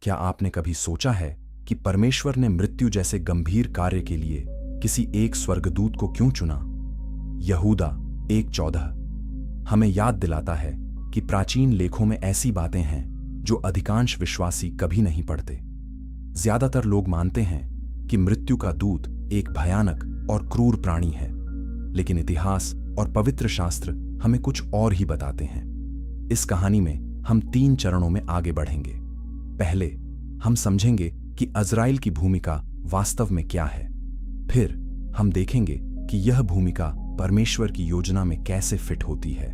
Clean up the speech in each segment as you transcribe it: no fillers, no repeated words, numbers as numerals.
क्या आपने कभी सोचा है कि परमेश्वर ने मृत्यु जैसे गंभीर कार्य के लिए किसी एक स्वर्गदूत को क्यों चुना? यहूदा 1:14 हमें याद दिलाता है कि प्राचीन लेखों में ऐसी बातें हैं जो अधिकांश विश्वासी कभी नहीं पढ़ते। ज्यादातर लोग मानते हैं कि मृत्यु का दूत एक भयानक और क्रूर प्राणी है, लेकिन इतिहास और पवित्र शास्त्र हमें कुछ और ही बताते हैं। इस कहानी में हम 3 चरणों में आगे बढ़ेंगे। पहले हम समझेंगे कि अज़राइल की भूमिका वास्तव में क्या है। फिर हम देखेंगे कि यह भूमिका परमेश्वर की योजना में कैसे फिट होती है।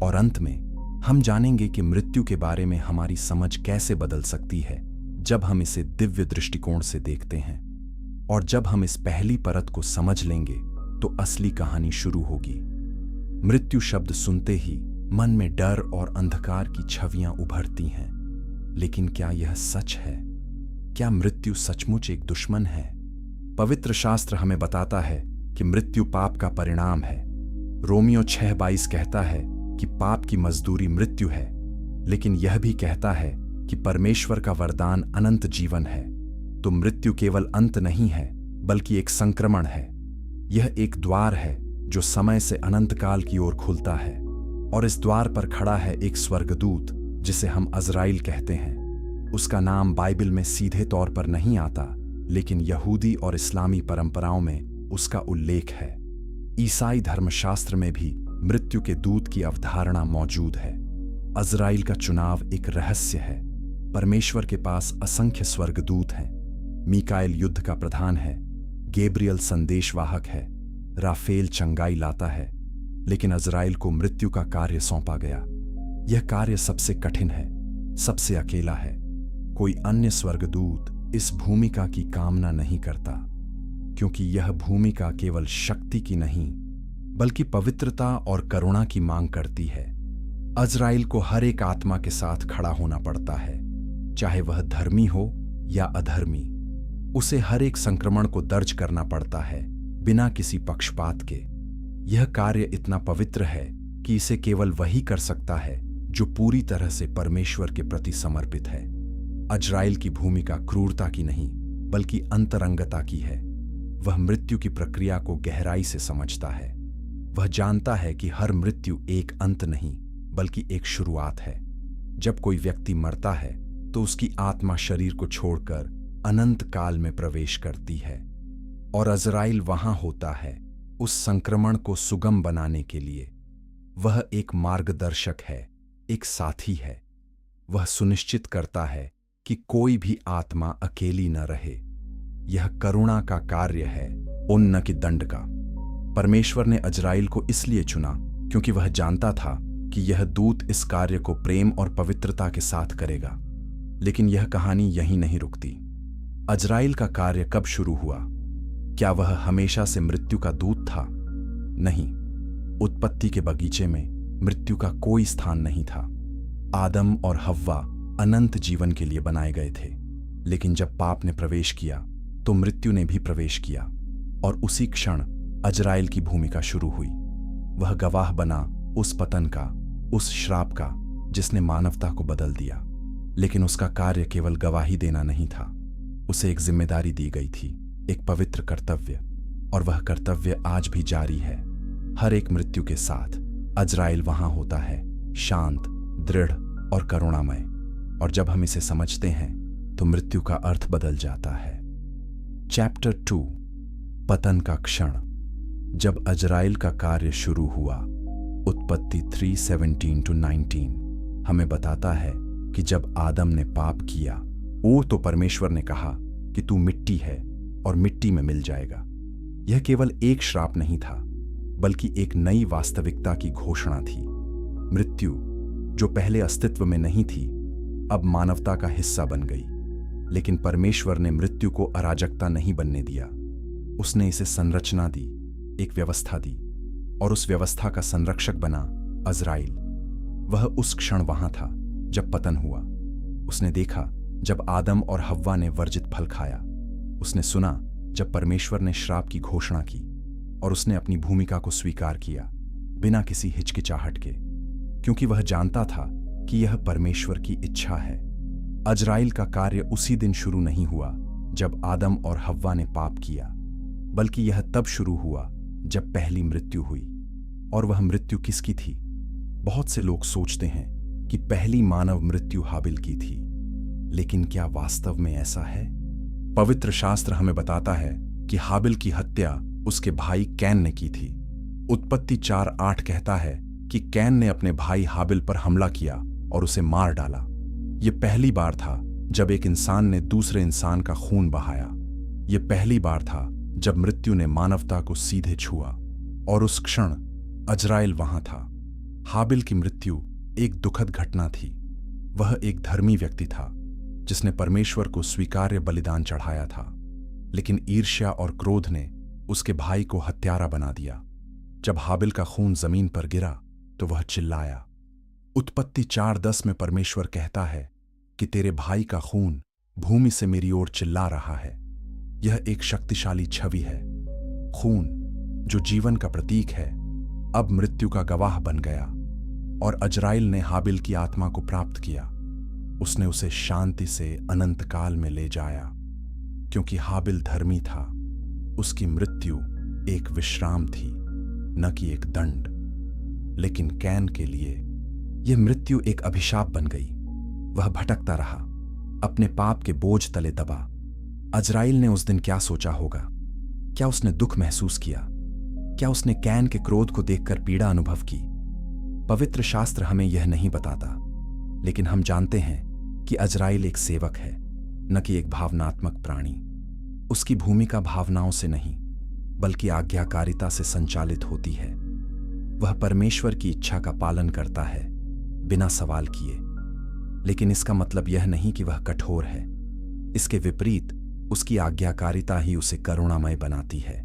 और अंत में हम जानेंगे कि मृत्यु के बारे में हमारी समझ कैसे बदल सकती है जब हम इसे दिव्य दृष्टिकोण से देखते हैं। और जब हम इस पहली परत को समझ लेंगे तो असली कहानी शुरू होगी। मृत्यु शब्द सुनते ही मन में डर और अंधकार की छवियां उभरती हैं। लेकिन क्या यह सच है? क्या मृत्यु सचमुच एक दुश्मन है? पवित्र शास्त्र हमें बताता है कि मृत्यु पाप का परिणाम है। रोमियो 6:22 कहता है कि पाप की मजदूरी मृत्यु है, लेकिन यह भी कहता है कि परमेश्वर का वरदान अनंत जीवन है। तो मृत्यु केवल अंत नहीं है, बल्कि एक संक्रमण है। यह एक द्वार है जो समय से अनंत काल की ओर खुलता है, और इस द्वार पर खड़ा है एक स्वर्गदूत जिसे हम अज़राइल कहते हैं। उसका नाम बाइबल में सीधे तौर पर नहीं आता, लेकिन यहूदी और इस्लामी परंपराओं में उसका उल्लेख है। ईसाई धर्मशास्त्र में भी मृत्यु के दूत की अवधारणा मौजूद है। अज़राइल का चुनाव एक रहस्य है। परमेश्वर के पास असंख्य स्वर्गदूत हैं। मीकाएल युद्ध का प्रधान है, गैब्रियल संदेशवाहक है, राफेल चंगाई लाता है, लेकिन अज़राइल को मृत्यु का कार्य सौंपा गया। यह कार्य सबसे कठिन है, सबसे अकेला है। कोई अन्य स्वर्गदूत इस भूमिका की कामना नहीं करता, क्योंकि यह भूमिका केवल शक्ति की नहीं, बल्कि पवित्रता और करुणा की मांग करती है। अज़राइल को हर एक आत्मा के साथ खड़ा होना पड़ता है, चाहे वह धर्मी हो या अधर्मी। उसे हर एक संक्रमण को दर्ज करना पड़ता है, बिना किसी पक्षपात के। यह कार्य इतना पवित्र है कि इसे केवल वही कर सकता है जो पूरी तरह से परमेश्वर के प्रति समर्पित है। अज़राइल की भूमिका क्रूरता की नहीं, बल्कि अंतरंगता की है। वह मृत्यु की प्रक्रिया को गहराई से समझता है। वह जानता है कि हर मृत्यु एक अंत नहीं, बल्कि एक शुरुआत है। जब कोई व्यक्ति मरता है तो उसकी आत्मा शरीर को छोड़कर अनंत काल में प्रवेश करती है, और अज़राइल वहां होता है उस संक्रमण को सुगम बनाने के लिए। वह एक मार्गदर्शक है, एक साथी है। वह सुनिश्चित करता है कि कोई भी आत्मा अकेली न रहे। यह करुणा का कार्य है, उन न कि दंड का। परमेश्वर ने अज़राइल को इसलिए चुना क्योंकि वह जानता था कि यह दूत इस कार्य को प्रेम और पवित्रता के साथ करेगा। लेकिन यह कहानी यहीं नहीं रुकती। अज़राइल का कार्य कब शुरू हुआ? क्या वह हमेशा से मृत्यु का दूत था? नहीं। उत्पत्ति के बगीचे में मृत्यु का कोई स्थान नहीं था। आदम और हव्वा अनंत जीवन के लिए बनाए गए थे, लेकिन जब पाप ने प्रवेश किया तो मृत्यु ने भी प्रवेश किया, और उसी क्षण अज़राइल की भूमिका शुरू हुई। वह गवाह बना उस पतन का, उस श्राप का जिसने मानवता को बदल दिया। लेकिन उसका कार्य केवल गवाही देना नहीं था। उसे एक जिम्मेदारी दी गई थी, एक पवित्र कर्तव्य, और वह कर्तव्य आज भी जारी है। हर एक मृत्यु के साथ अज़राइल वहां होता है, शांत, दृढ़ और करुणामय। और जब हम इसे समझते हैं तो मृत्यु का अर्थ बदल जाता है। चैप्टर 2, पतन का क्षण। जब अज़राइल का कार्य शुरू हुआ, उत्पत्ति 3:17-19 हमें बताता है कि जब आदम ने पाप किया, तो परमेश्वर ने कहा कि तू मिट्टी है और मिट्टी में मिल जाएगा। यह केवल एक श्राप नहीं था, बल्कि एक नई वास्तविकता की घोषणा थी। मृत्यु, जो पहले अस्तित्व में नहीं थी, अब मानवता का हिस्सा बन गई। लेकिन परमेश्वर ने मृत्यु को अराजकता नहीं बनने दिया। उसने इसे संरचना दी, एक व्यवस्था दी, और उस व्यवस्था का संरक्षक बना अज़राइल। वह उस क्षण वहां था जब पतन हुआ। उसने देखा जब आदम और हव्वा ने वर्जित फल खाया। उसने सुना जब परमेश्वर ने श्राप की घोषणा की, और उसने अपनी भूमिका को स्वीकार किया बिना किसी हिचकिचाहट के, क्योंकि वह जानता था कि यह परमेश्वर की इच्छा है। अजराइल का कार्य उसी दिन शुरू नहीं हुआ जब आदम और हव्वा ने पाप किया, बल्कि यह तब शुरू हुआ जब पहली मृत्यु हुई। और वह मृत्यु किसकी थी? बहुत से लोग सोचते हैं कि पहली मानव मृत्यु हाबिल की थी, लेकिन क्या वास्तव में ऐसा है? पवित्र शास्त्र हमें बताता है कि हाबिल की हत्या उसके भाई कैन ने की थी। उत्पत्ति 4:8 कहता है कि कैन ने अपने भाई हाबिल पर हमला किया और उसे मार डाला। यह पहली बार था जब एक इंसान ने दूसरे इंसान का खून बहाया। यह पहली बार था जब मृत्यु ने मानवता को सीधे छुआ, और उस क्षण अजराइल वहां था। हाबिल की मृत्यु एक दुखद घटना थी। वह एक धर्मी व्यक्ति था जिसने परमेश्वर को स्वीकार्य बलिदान चढ़ाया था, लेकिन ईर्ष्या और क्रोध ने उसके भाई को हत्यारा बना दिया। जब हाबिल का खून जमीन पर गिरा तो वह चिल्लाया। उत्पत्ति 4:10 में परमेश्वर कहता है कि तेरे भाई का खून भूमि से मेरी ओर चिल्ला रहा है। यह एक शक्तिशाली छवि है। खून, जो जीवन का प्रतीक है, अब मृत्यु का गवाह बन गया, और अजराइल ने हाबिल की आत्मा को प्राप्त किया। उसने उसे शांति से अनंत काल में ले जाया। क्योंकि हाबिल धर्मी था, उसकी मृत्यु एक विश्राम थी, न कि एक दंड। लेकिन कैन के लिए यह मृत्यु एक अभिशाप बन गई। वह भटकता रहा, अपने पाप के बोझ तले दबा। अजराइल ने उस दिन क्या सोचा होगा? क्या उसने दुख महसूस किया? क्या उसने कैन के क्रोध को देखकर पीड़ा अनुभव की? पवित्र शास्त्र हमें यह नहीं बताता, लेकिन हम जानते हैं कि अजराइल एक सेवक है, न कि एक भावनात्मक प्राणी। उसकी भूमिका भावनाओं से नहीं, बल्कि आज्ञाकारिता से संचालित होती है। वह परमेश्वर की इच्छा का पालन करता है, बिना सवाल किए। लेकिन इसका मतलब यह नहीं कि वह कठोर है। इसके विपरीत, उसकी आज्ञाकारिता ही उसे करुणामय बनाती है,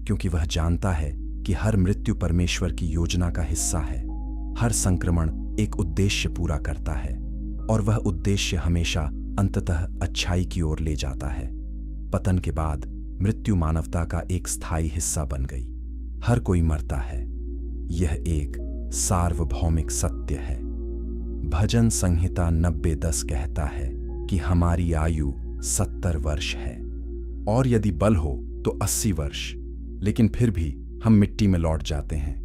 क्योंकि वह जानता है कि हर मृत्यु परमेश्वर की योजना का हिस्सा है। हर संक्रमण एक उद्देश्य पूरा करता है, और वह उद्देश्य हमेशा अंततः अच्छाई की ओर ले जाता है। पतन के बाद मृत्यु मानवता का एक स्थायी हिस्सा बन गई। हर कोई मरता है। यह एक सार्वभौमिक सत्य है। भजन संहिता 90:10 कहता है कि हमारी आयु 70 वर्ष है, और यदि बल हो तो 80 वर्ष। लेकिन फिर भी हम मिट्टी में लौट जाते हैं।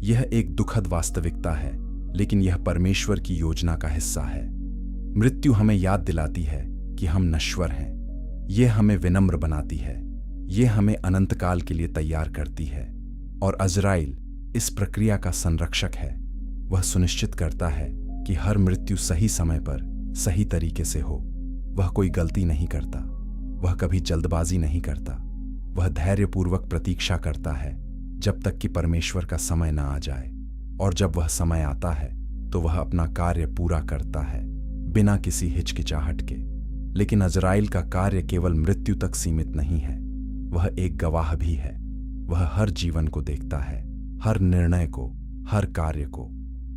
यह एक दुखद वास्तविकता है, लेकिन यह परमेश्वर की योजना का हिस्सा है। मृत्यु हमें याद दिलाती है कि हम नश्वर हैं। यह हमें विनम्र बनाती है। यह हमें अनंतकाल के लिए तैयार करती है। और अजराइल इस प्रक्रिया का संरक्षक है। वह सुनिश्चित करता है कि हर मृत्यु सही समय पर सही तरीके से हो। वह कोई गलती नहीं करता। वह कभी जल्दबाजी नहीं करता। वह धैर्यपूर्वक प्रतीक्षा करता है जब तक कि परमेश्वर का समय न आ जाए, और जब वह समय आता है तो वह अपना कार्य पूरा करता है, बिना किसी हिचकिचाहट के। लेकिन अजराइल का कार्य केवल मृत्यु तक सीमित नहीं है। वह एक गवाह भी है। वह हर जीवन को देखता है, हर निर्णय को, हर कार्य को।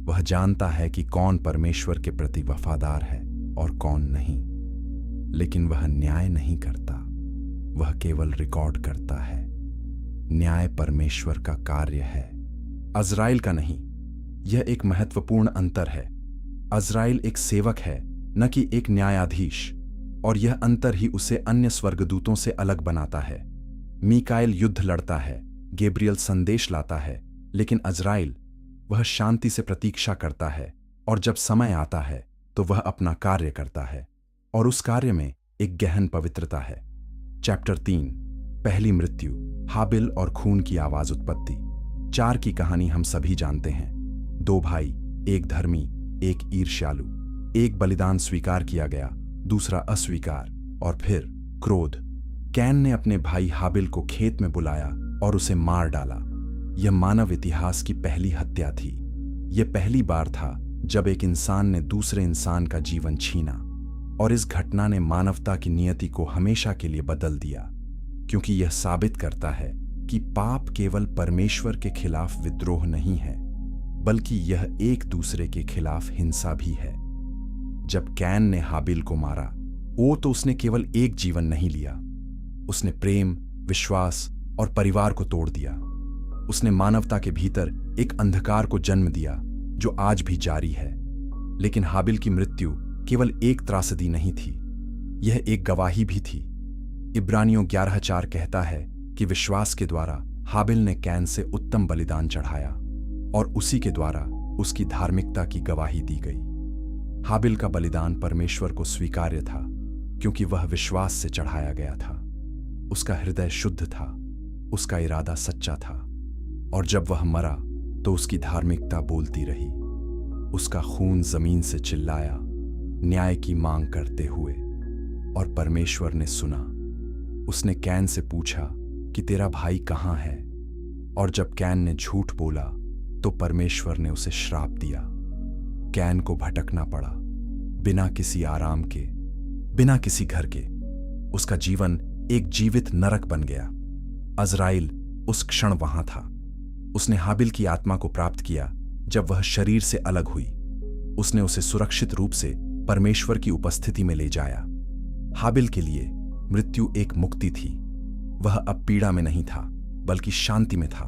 वह जानता है कि कौन परमेश्वर के प्रति वफादार है और कौन नहीं। लेकिन वह न्याय नहीं करता, वह केवल रिकॉर्ड करता है। न्याय परमेश्वर का कार्य है, अजराइल का नहीं। यह एक महत्वपूर्ण अंतर है। अजराइल एक सेवक है, न कि एक न्यायाधीश, और यह अंतर ही उसे अन्य स्वर्गदूतों से अलग बनाता है। मीकाएल युद्ध लड़ता है, गैब्रियल संदेश लाता है, लेकिन अजराइल, वह शांति से प्रतीक्षा करता है, और जब समय आता है तो वह अपना कार्य करता है। और उस कार्य में एक गहन पवित्रता है। चैप्टर 3, पहली मृत्यु, हाबिल और खून की आवाज। उत्पत्ति 4 की कहानी हम सभी जानते हैं। 2 भाई, एक धर्मी, एक ईर्ष्यालु। एक बलिदान स्वीकार किया गया, दूसरा अस्वीकार, और फिर क्रोध। कैन ने अपने भाई हाबिल को खेत में बुलाया और उसे मार डाला। यह मानव इतिहास की पहली हत्या थी। यह पहली बार था जब एक इंसान ने दूसरे इंसान का जीवन छीना, और इस घटना ने मानवता की नियति को हमेशा के लिए बदल दिया, क्योंकि यह साबित करता है कि पाप केवल परमेश्वर के खिलाफ विद्रोह नहीं है, बल्कि यह एक दूसरे के खिलाफ हिंसा भी है। जब कैन ने हाबिल को मारा, तो उसने केवल एक जीवन नहीं लिया, उसने प्रेम, विश्वास और परिवार को तोड़ दिया। उसने मानवता के भीतर एक अंधकार को जन्म दिया जो आज भी जारी है। लेकिन हाबिल की मृत्यु केवल एक त्रासदी नहीं थी, यह एक गवाही भी थी। इब्रानियों 11:4 कहता है कि विश्वास के द्वारा हाबिल ने कैन से उत्तम बलिदान चढ़ाया और उसी के द्वारा उसकी धार्मिकता की गवाही दी गई। हाबिल का बलिदान परमेश्वर को स्वीकार्य था क्योंकि वह विश्वास से चढ़ाया गया था। उसका हृदय शुद्ध था, उसका इरादा सच्चा था, और जब वह मरा तो उसकी धार्मिकता बोलती रही। उसका खून जमीन से चिल्लाया, न्याय की मांग करते हुए, और परमेश्वर ने सुना। उसने कैन से पूछा कि तेरा भाई कहाँ है, और जब कैन ने झूठ बोला तो परमेश्वर ने उसे श्राप दिया। कैन को भटकना पड़ा, बिना किसी आराम के, बिना किसी घर के। उसका जीवन एक जीवित नरक बन गया। अज़राइल उस क्षण वहां था। उसने हाबिल की आत्मा को प्राप्त किया जब वह शरीर से अलग हुई। उसने उसे सुरक्षित रूप से परमेश्वर की उपस्थिति में ले जाया। हाबिल के लिए मृत्यु एक मुक्ति थी। वह अब पीड़ा में नहीं था बल्कि शांति में था।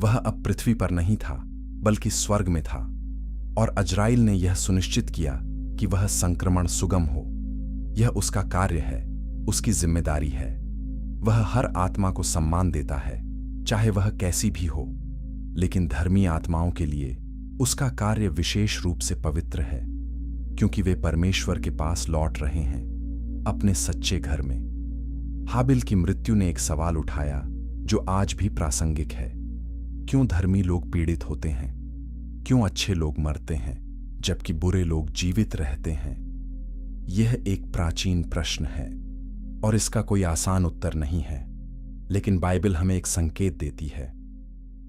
वह अब पृथ्वी पर नहीं था बल्कि स्वर्ग में था। और अज़राइल ने यह सुनिश्चित किया कि वह संक्रमण सुगम हो। यह उसका कार्य है, उसकी जिम्मेदारी है। वह हर आत्मा को सम्मान देता है, चाहे वह कैसी भी हो। लेकिन धर्मी आत्माओं के लिए उसका कार्य विशेष रूप से पवित्र है, क्योंकि वे परमेश्वर के पास लौट रहे हैं, अपने सच्चे घर में। हाबिल की मृत्यु ने एक सवाल उठाया जो आज भी प्रासंगिक है। क्यों धर्मी लोग पीड़ित होते हैं? क्यों अच्छे लोग मरते हैं जबकि बुरे लोग जीवित रहते हैं? यह एक प्राचीन प्रश्न है और इसका कोई आसान उत्तर नहीं है, लेकिन बाइबल हमें एक संकेत देती है।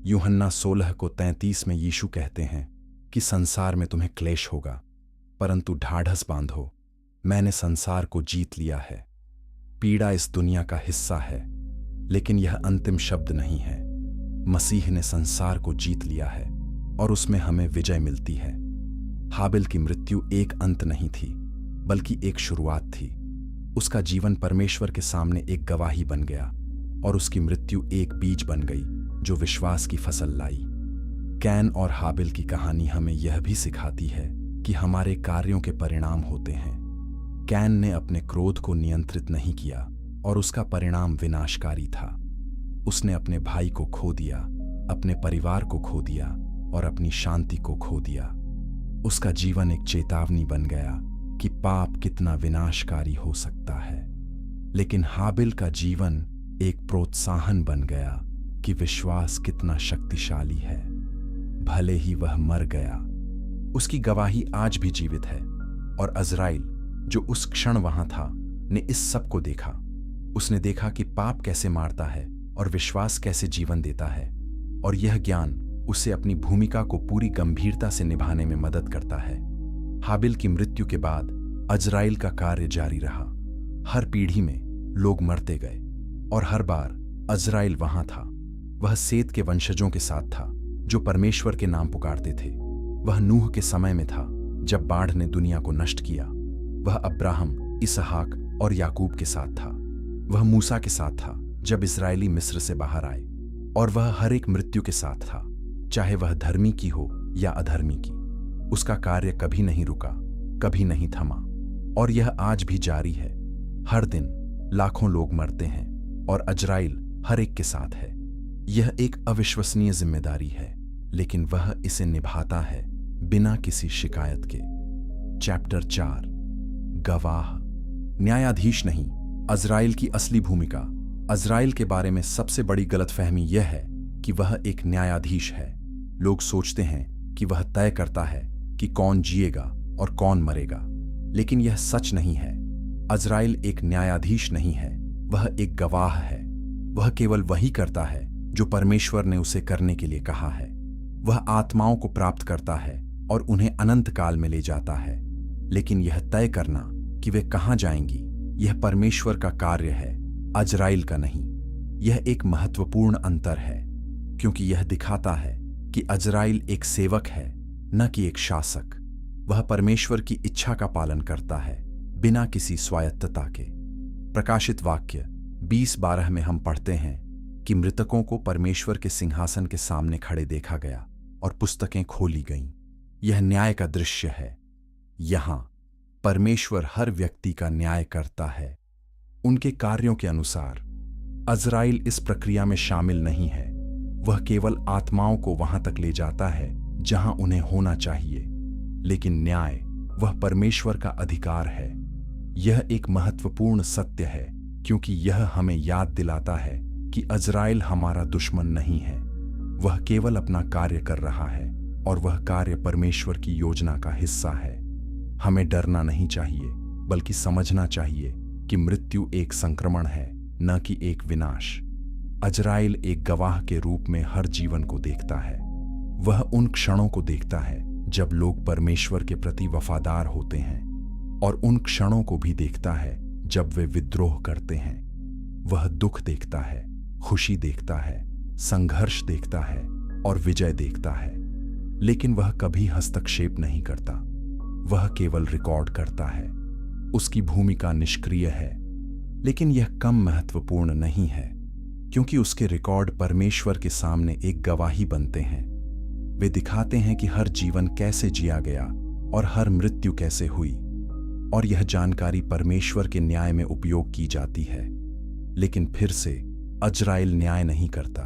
यूहन्ना 16:33 में यीशु कहते हैं कि संसार में तुम्हें क्लेश होगा, परंतु ढाढ़स बांधो, मैंने संसार को जीत लिया है। पीड़ा इस दुनिया का हिस्सा है, लेकिन यह अंतिम शब्द नहीं है। मसीह ने संसार को जीत लिया है और उसमें हमें विजय मिलती है। हाबिल की मृत्यु एक अंत नहीं थी, बल्कि एक शुरुआत थी। उसका जीवन परमेश्वर के सामने एक गवाही बन गया और उसकी मृत्यु एक बीज बन गई जो विश्वास की फसल लाई। कैन और हाबिल की कहानी हमें यह भी सिखाती है कि हमारे कार्यों के परिणाम होते हैं। कैन ने अपने क्रोध को नियंत्रित नहीं किया और उसका परिणाम विनाशकारी था। उसने अपने भाई को खो दिया, अपने परिवार को खो दिया और अपनी शांति को खो दिया। उसका जीवन एक चेतावनी बन गया कि पाप कितना विनाशकारी हो सकता है। लेकिन हाबिल का जीवन एक प्रोत्साहन बन गया कि विश्वास कितना शक्तिशाली है। भले ही वह मर गया, उसकी गवाही आज भी जीवित है। और अज़राइल, जो उस क्षण वहां था, ने इस सब को देखा। उसने देखा कि पाप कैसे मारता है और विश्वास कैसे जीवन देता है, और यह ज्ञान उसे अपनी भूमिका को पूरी गंभीरता से निभाने में मदद करता है। हाबिल की मृत्यु के बाद अज़राइल का कार्य जारी रहा। हर पीढ़ी में लोग मरते गए और हर बार अज़राइल वहां था। वह सेत के वंशजों के साथ था जो परमेश्वर के नाम पुकारते थे। वह नूह के समय में था जब बाढ़ ने दुनिया को नष्ट किया। वह अब्राहम, इसहाक और याकूब के साथ था। वह मूसा के साथ था जब इस्राएली मिस्र से बाहर आए। और वह हर एक मृत्यु के साथ था, चाहे वह धर्मी की हो या अधर्मी की। उसका कार्य कभी नहीं रुका, कभी नहीं थमा, और यह आज भी जारी है। हर दिन लाखों लोग मरते हैं और अज़राइल हर एक के साथ है। यह एक अविश्वसनीय जिम्मेदारी है, लेकिन वह इसे निभाता है बिना किसी शिकायत के। चैप्टर 4, गवाह। न्यायाधीश नहीं, अज़राइल की असली भूमिका। अज़राइल के बारे में सबसे बड़ी गलतफहमी यह है कि वह एक न्यायाधीश है। लोग सोचते हैं कि वह तय करता है कि कौन जिएगा और कौन मरेगा, लेकिन यह सच नहीं है। अज़राइल एक न्यायाधीश नहीं है, वह एक गवाह है। वह केवल वही करता है जो परमेश्वर ने उसे करने के लिए कहा है। वह आत्माओं को प्राप्त करता है और उन्हें अनंत काल में ले जाता है, लेकिन यह तय करना कि वे कहां जाएंगी, यह परमेश्वर का कार्य है, अज़राइल का नहीं। यह एक महत्वपूर्ण अंतर है, क्योंकि यह दिखाता है कि अज़राइल एक सेवक है, न कि एक शासक। वह परमेश्वर की इच्छा का पालन करता है, बिना किसी स्वायत्तता के। प्रकाशित वाक्य 20:12 में हम पढ़ते हैं कि मृतकों को परमेश्वर के सिंहासन के सामने खड़े देखा गया, और पुस्तकें खोली गईं। यह न्याय का दृश्य है। यहां परमेश्वर हर व्यक्ति का न्याय करता है उनके कार्यों के अनुसार। अज़राइल इस प्रक्रिया में शामिल नहीं है। वह केवल आत्माओं को वहां तक ले जाता है जहां उन्हें होना चाहिए, लेकिन न्याय वह परमेश्वर का अधिकार है। यह एक महत्वपूर्ण सत्य है क्योंकि यह हमें याद दिलाता है कि अज़राइल हमारा दुश्मन नहीं है। वह केवल अपना कार्य कर रहा है और वह कार्य परमेश्वर की योजना का हिस्सा है। हमें डरना नहीं चाहिए, बल्कि समझना चाहिए कि मृत्यु एक संक्रमण है, न कि एक विनाश। अज़राइल एक गवाह के रूप में हर जीवन को देखता है। वह उन क्षणों को देखता है जब लोग परमेश्वर के प्रति वफादार होते हैं, और उन क्षणों को भी देखता है जब वे विद्रोह करते हैं। वह दुख देखता है, खुशी देखता है, संघर्ष देखता है और विजय देखता है, लेकिन वह कभी हस्तक्षेप नहीं करता। वह केवल रिकॉर्ड करता है। उसकी भूमिका निष्क्रिय है, लेकिन यह कम महत्वपूर्ण नहीं है क्योंकि उसके रिकॉर्ड परमेश्वर के सामने एक गवाही बनते हैं। वे दिखाते हैं कि हर जीवन कैसे जिया गया और हर मृत्यु कैसे हुई, और यह जानकारी परमेश्वर के न्याय में उपयोग की जाती है। लेकिन फिर से अज़राइल न्याय नहीं करता,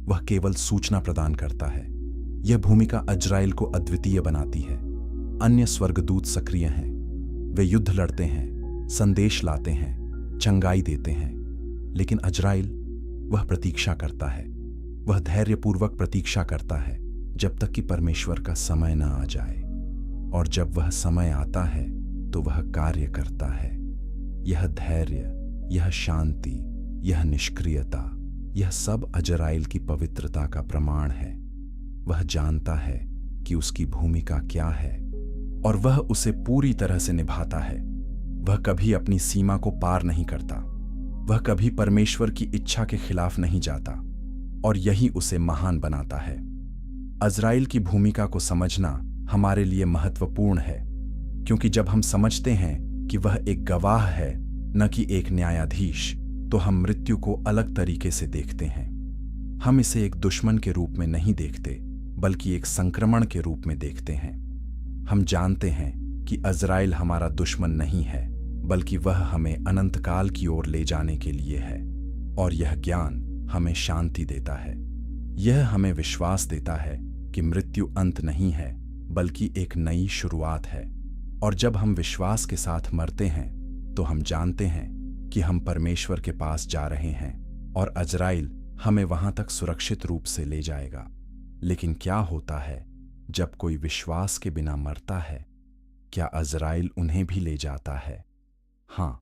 वह केवल सूचना प्रदान करता है। यह भूमिका अज़राइल को अद्वितीय बनाती है। अन्य स्वर्गदूत सक्रिय हैं, वे युद्ध लड़ते हैं, संदेश लाते हैं, चंगाई देते हैं, लेकिन अज़राइल वह प्रतीक्षा करता है। वह धैर्यपूर्वक प्रतीक्षा करता है जब तक कि परमेश्वर का समय न आ जाए, और जब वह समय आता है तो वह कार्य करता है। यह धैर्य, यह शांति, यह निष्क्रियता, यह सब अज़राइल की पवित्रता का प्रमाण है। वह जानता है कि उसकी भूमिका क्या है और वह उसे पूरी तरह से निभाता है। वह कभी अपनी सीमा को पार नहीं करता, वह कभी परमेश्वर की इच्छा के खिलाफ नहीं जाता, और यही उसे महान बनाता है। अज़राइल की भूमिका को समझना हमारे लिए महत्वपूर्ण है, क्योंकि जब हम समझते हैं कि वह एक गवाह है, न कि एक न्यायाधीश, तो हम मृत्यु को अलग तरीके से देखते हैं। हम इसे एक दुश्मन के रूप में नहीं देखते, बल्कि एक संक्रमण के रूप में देखते हैं। हम जानते हैं कि अज़राइल हमारा दुश्मन नहीं है, बल्कि वह हमें अनंतकाल की ओर ले जाने के लिए है, और यह ज्ञान हमें शांति देता है। यह हमें विश्वास देता है कि मृत्यु अंत नहीं है, बल्कि एक नई शुरुआत है। और जब हम विश्वास के साथ मरते हैं तो हम जानते हैं कि हम परमेश्वर के पास जा रहे हैं, और अज़राइल हमें वहां तक सुरक्षित रूप से ले जाएगा। लेकिन क्या होता है जब कोई विश्वास के बिना मरता है? क्या अज़राइल उन्हें भी ले जाता है? हाँ,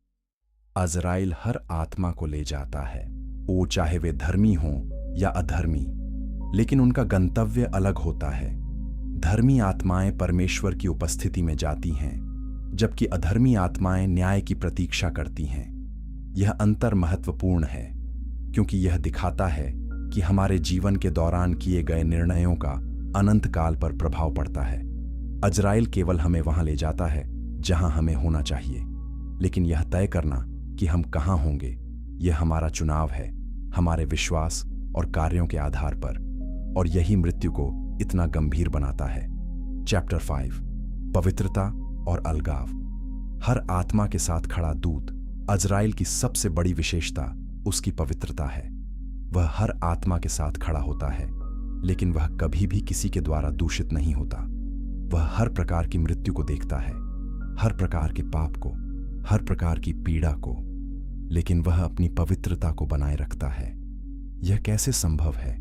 अज़राइल हर आत्मा को ले जाता है, वो चाहे वे धर्मी हों या अधर्मी, लेकिन उनका गंतव्य अलग होता है। धर्मी आत्माएं परमेश्वर की उपस्थिति में जाती हैं, जबकि अधर्मी आत्माएं न्याय की प्रतीक्षा करती हैं। यह अंतर महत्वपूर्ण है क्योंकि यह दिखाता है कि हमारे जीवन के दौरान किए गए निर्णयों का अनंत काल पर प्रभाव पड़ता है। अज़राइल केवल हमें वहां ले जाता है जहां हमें होना चाहिए, लेकिन यह तय करना कि हम कहां होंगे, यह हमारा चुनाव है, हमारे विश्वास और कार्यों के आधार पर, और यही मृत्यु को इतना गंभीर बनाता है। चैप्टर 5, पवित्रता और अलगाव। हर आत्मा के साथ खड़ा दूत, अज़राइल की सबसे बड़ी विशेषता उसकी पवित्रता है। वह हर आत्मा के साथ खड़ा होता है, लेकिन वह कभी भी किसी के द्वारा दूषित नहीं होता। वह हर प्रकार की मृत्यु को देखता है, हर प्रकार के पाप को, हर प्रकार की पीड़ा को, लेकिन वह अपनी पवित्रता को बनाए रखता है। यह कैसे संभव है?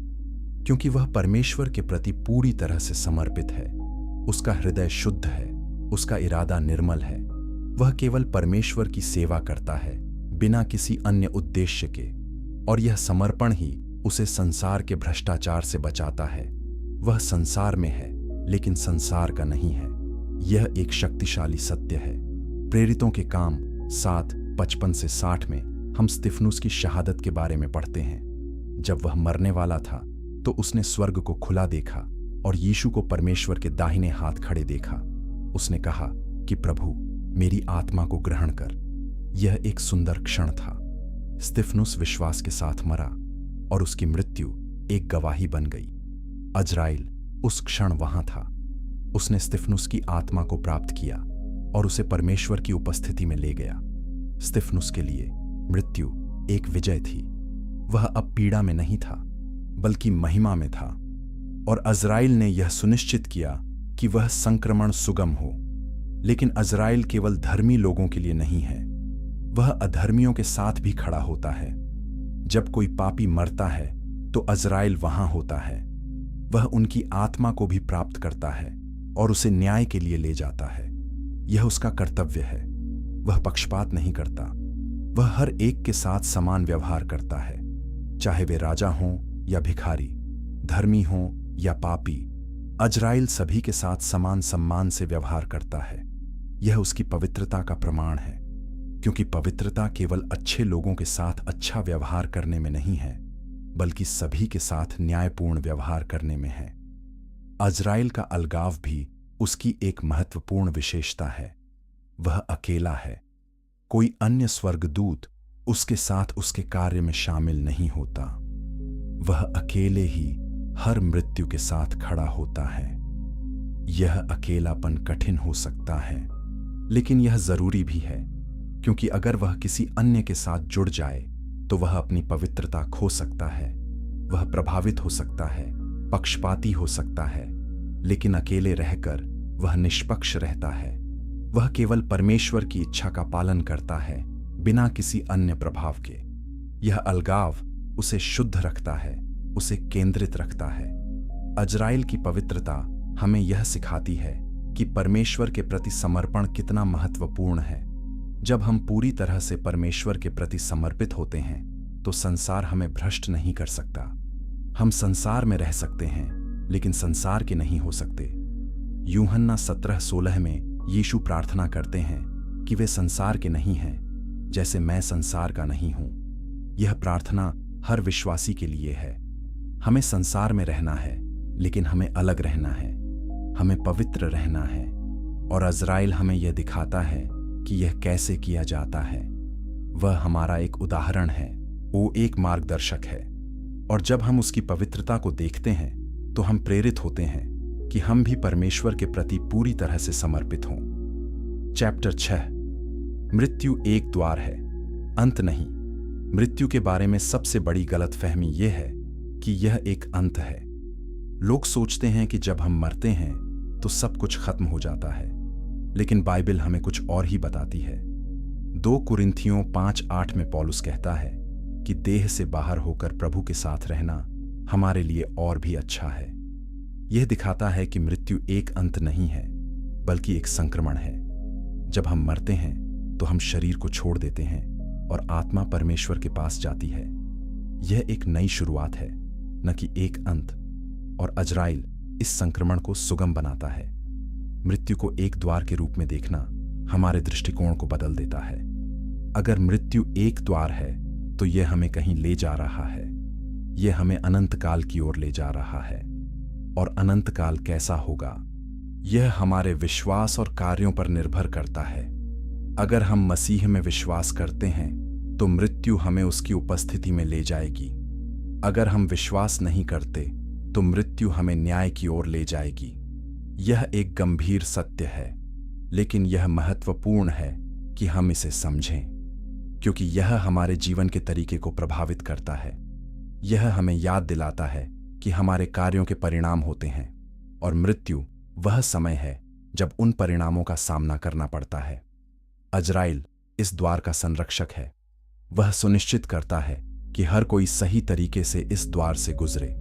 क्योंकि वह परमेश्वर के प्रति पूरी तरह से समर्पित है। उसका हृदय शुद्ध है, उसका इरादा निर्मल है। वह केवल परमेश्वर की सेवा करता है, बिना किसी अन्य उद्देश्य के, और यह समर्पण ही उसे संसार के भ्रष्टाचार से बचाता है। वह संसार में है, लेकिन संसार का नहीं है। यह एक शक्तिशाली सत्य है। प्रेरितों के काम 7:55-60 में हम स्तिफनुस की शहादत के बारे में पढ़ते हैं। जब वह मरने वाला था तो उसने स्वर्ग को खुला देखा और यीशु को परमेश्वर के दाहिने हाथ खड़े देखा। उसने कहा कि प्रभु, मेरी आत्मा को ग्रहण कर। यह एक सुंदर क्षण था। स्तिफनुस विश्वास के साथ मरा और उसकी मृत्यु एक गवाही बन गई। अज़राइल उस क्षण वहां था। उसने स्तिफनुस की आत्मा को प्राप्त किया, और उसे परमेश्वर की उपस्थिति में ले गया। स्तिफनुस के लिए मृत्यु एक विजय थी। वह अब पीड़ा में नहीं था, बल्कि महिमा में था। और अज़राइल ने यह सुनिश्चित किया कि वह संक्रमण सुगम हो। लेकिन अज़राइल केवल धर्मी लोगों के लिए नहीं है, वह अधर्मियों के साथ भी खड़ा होता है। जब कोई पापी मरता है तो अज़राइल वहां होता है। वह उनकी आत्मा को भी प्राप्त करता है और उसे न्याय के लिए ले जाता है। यह उसका कर्तव्य है। वह पक्षपात नहीं करता। वह हर एक के साथ समान व्यवहार करता है, चाहे वे राजा हों या भिखारी, धर्मी हों या पापी। अज़राइल सभी के साथ समान सम्मान से व्यवहार करता है। यह उसकी पवित्रता का प्रमाण है, क्योंकि पवित्रता केवल अच्छे लोगों के साथ अच्छा व्यवहार करने में नहीं है, बल्कि सभी के साथ न्यायपूर्ण व्यवहार करने में है। अज़राइल का अलगाव भी उसकी एक महत्वपूर्ण विशेषता है। वह अकेला है। कोई अन्य स्वर्गदूत उसके साथ उसके कार्य में शामिल नहीं होता। वह अकेले ही हर मृत्यु के साथ खड़ा होता है। यह अकेलापन कठिन हो सकता है, लेकिन यह जरूरी भी है, क्योंकि अगर वह किसी अन्य के साथ जुड़ जाए तो वह अपनी पवित्रता खो सकता है। वह प्रभावित हो सकता है, पक्षपाती हो सकता है, लेकिन अकेले रहकर वह निष्पक्ष रहता है। वह केवल परमेश्वर की इच्छा का पालन करता है, बिना किसी अन्य प्रभाव के। यह अलगाव उसे शुद्ध रखता है, उसे केंद्रित रखता है। अज़राइल की पवित्रता हमें यह सिखाती है कि परमेश्वर के प्रति समर्पण कितना महत्वपूर्ण है। जब हम पूरी तरह से परमेश्वर के प्रति समर्पित होते हैं तो संसार हमें भ्रष्ट नहीं कर सकता। हम संसार में रह सकते हैं, लेकिन संसार के नहीं हो सकते। यूहन्ना 17:16 में यीशु प्रार्थना करते हैं कि वे संसार के नहीं हैं, जैसे मैं संसार का नहीं हूं। यह प्रार्थना हर विश्वासी के लिए है। हमें संसार में रहना है, लेकिन हमें अलग रहना है। हमें पवित्र रहना है। और अज़राइल हमें यह दिखाता है कि यह कैसे किया जाता है। वह हमारा एक उदाहरण है, वो एक मार्गदर्शक है। और जब हम उसकी पवित्रता को देखते हैं तो हम प्रेरित होते हैं कि हम भी परमेश्वर के प्रति पूरी तरह से समर्पित हों। चैप्टर 6। मृत्यु एक द्वार है, अंत नहीं। मृत्यु के बारे में सबसे बड़ी गलतफहमी यह है कि यह एक अंत है। लोग सोचते हैं कि जब हम मरते हैं तो सब कुछ खत्म हो जाता है, लेकिन बाइबल हमें कुछ और ही बताती है। 2 कुरिन्थियों 5:8 में पौलुस कहता है कि देह से बाहर होकर प्रभु के साथ रहना हमारे लिए और भी अच्छा है। यह दिखाता है कि मृत्यु एक अंत नहीं है, बल्कि एक संक्रमण है। जब हम मरते हैं तो हम शरीर को छोड़ देते हैं और आत्मा परमेश्वर के पास जाती है। यह एक नई शुरुआत है, न कि एक अंत। और अज़राइल इस संक्रमण को सुगम बनाता है। मृत्यु को एक द्वार के रूप में देखना हमारे दृष्टिकोण को बदल देता है। अगर मृत्यु एक द्वार है तो यह हमें कहीं ले जा रहा है। यह हमें अनंत काल की ओर ले जा रहा है। और अनंत काल कैसा होगा, यह हमारे विश्वास और कार्यों पर निर्भर करता है। अगर हम मसीह में विश्वास करते हैं तो मृत्यु हमें उसकी उपस्थिति में ले जाएगी। अगर हम विश्वास नहीं करते तो मृत्यु हमें न्याय की ओर ले जाएगी। यह एक गंभीर सत्य है, लेकिन यह महत्वपूर्ण है कि हम इसे समझें, क्योंकि यह हमारे जीवन के तरीके को प्रभावित करता है। यह हमें याद दिलाता है कि हमारे कार्यों के परिणाम होते हैं, और मृत्यु वह समय है जब उन परिणामों का सामना करना पड़ता है। अज़राइल इस द्वार का संरक्षक है। वह सुनिश्चित करता है कि हर कोई सही तरीके से इस द्वार से गुजरे।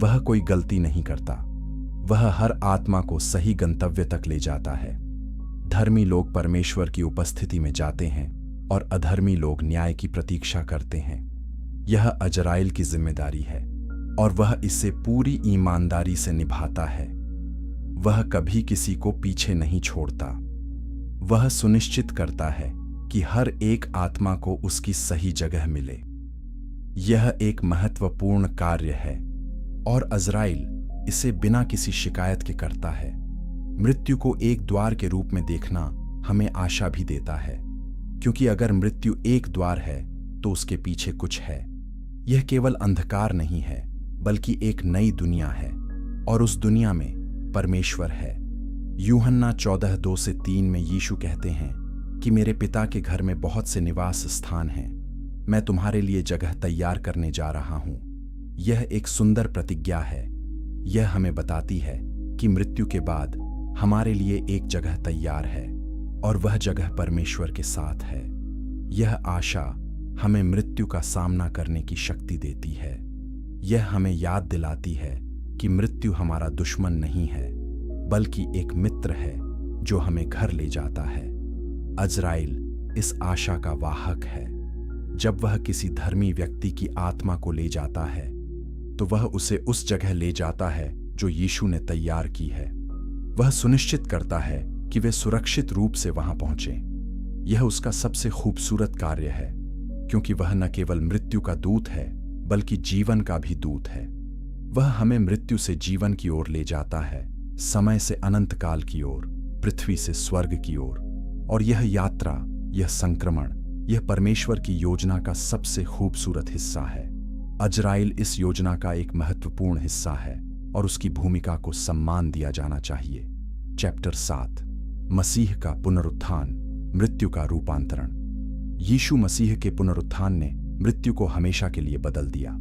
वह कोई गलती नहीं करता। वह हर आत्मा को सही गंतव्य तक ले जाता है। धर्मी लोग परमेश्वर की उपस्थिति में जाते हैं और अधर्मी लोग न्याय की प्रतीक्षा करते हैं। यह अज़राइल की जिम्मेदारी है और वह इसे पूरी ईमानदारी से निभाता है। वह कभी किसी को पीछे नहीं छोड़ता। वह सुनिश्चित करता है कि हर एक आत्मा को उसकी सही जगह मिले। यह एक महत्वपूर्ण कार्य है और अज़राइल इसे बिना किसी शिकायत के करता है। मृत्यु को एक द्वार के रूप में देखना हमें आशा भी देता है, क्योंकि अगर मृत्यु एक द्वार है तो उसके पीछे कुछ है। यह केवल अंधकार नहीं है, बल्कि एक नई दुनिया है, और उस दुनिया में परमेश्वर है। यूहन्ना 14:2-3 में यीशु कहते हैं कि मेरे पिता के घर में बहुत से निवास स्थान हैं, मैं तुम्हारे लिए जगह तैयार करने जा रहा हूं। यह एक सुंदर प्रतिज्ञा है। यह हमें बताती है कि मृत्यु के बाद हमारे लिए एक जगह तैयार है और वह जगह परमेश्वर के साथ है। यह आशा हमें मृत्यु का सामना करने की शक्ति देती है। यह हमें याद दिलाती है कि मृत्यु हमारा दुश्मन नहीं है, बल्कि एक मित्र है जो हमें घर ले जाता है। अजराइल इस आशा का वाहक है। जब वह किसी धर्मी व्यक्ति की आत्मा को ले जाता है तो वह उसे उस जगह ले जाता है जो यीशु ने तैयार की है। वह सुनिश्चित करता है कि वे सुरक्षित रूप से वहां पहुंचे। यह उसका सबसे खूबसूरत कार्य है, क्योंकि वह न केवल मृत्यु का दूत है बल्कि जीवन का भी दूत है। वह हमें मृत्यु से जीवन की ओर ले जाता है, समय से अनंत काल की ओर, पृथ्वी से स्वर्ग की ओर। और यह यात्रा, यह संक्रमण, यह परमेश्वर की योजना का सबसे खूबसूरत हिस्सा है। अजराइल इस योजना का एक महत्वपूर्ण हिस्सा है और उसकी भूमिका को सम्मान दिया जाना चाहिए। चैप्टर 7, मसीह का पुनरुत्थान, मृत्यु का रूपांतरण। यीशु मसीह के पुनरुत्थान ने मृत्यु को हमेशा के लिए बदल दिया।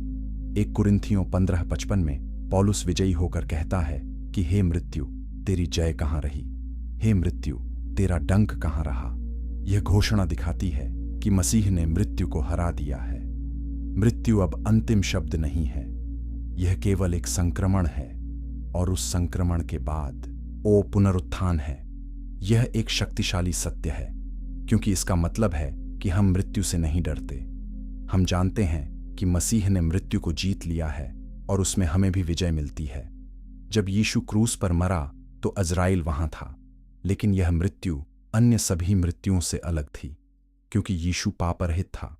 1 कुरिन्थियों 15:55 में पौलुस विजयी होकर कहता है कि हे मृत्यु, तेरी जय कहाँ रही? हे मृत्यु, तेरा डंक कहाँ रहा? यह घोषणा दिखाती है कि मसीह ने मृत्यु को हरा दिया है। मृत्यु अब अंतिम शब्द नहीं है, यह केवल एक संक्रमण है, और उस संक्रमण के बाद ओ पुनरुत्थान है। यह एक शक्तिशाली सत्य है, क्योंकि इसका मतलब है कि हम मृत्यु से नहीं डरते। हम जानते हैं कि मसीह ने मृत्यु को जीत लिया है और उसमें हमें भी विजय मिलती है। जब यीशु क्रूस पर मरा तो अजराइल वहां था, लेकिन यह मृत्यु अन्य सभी मृत्युओं से अलग थी, क्योंकि यीशु पापरहित था।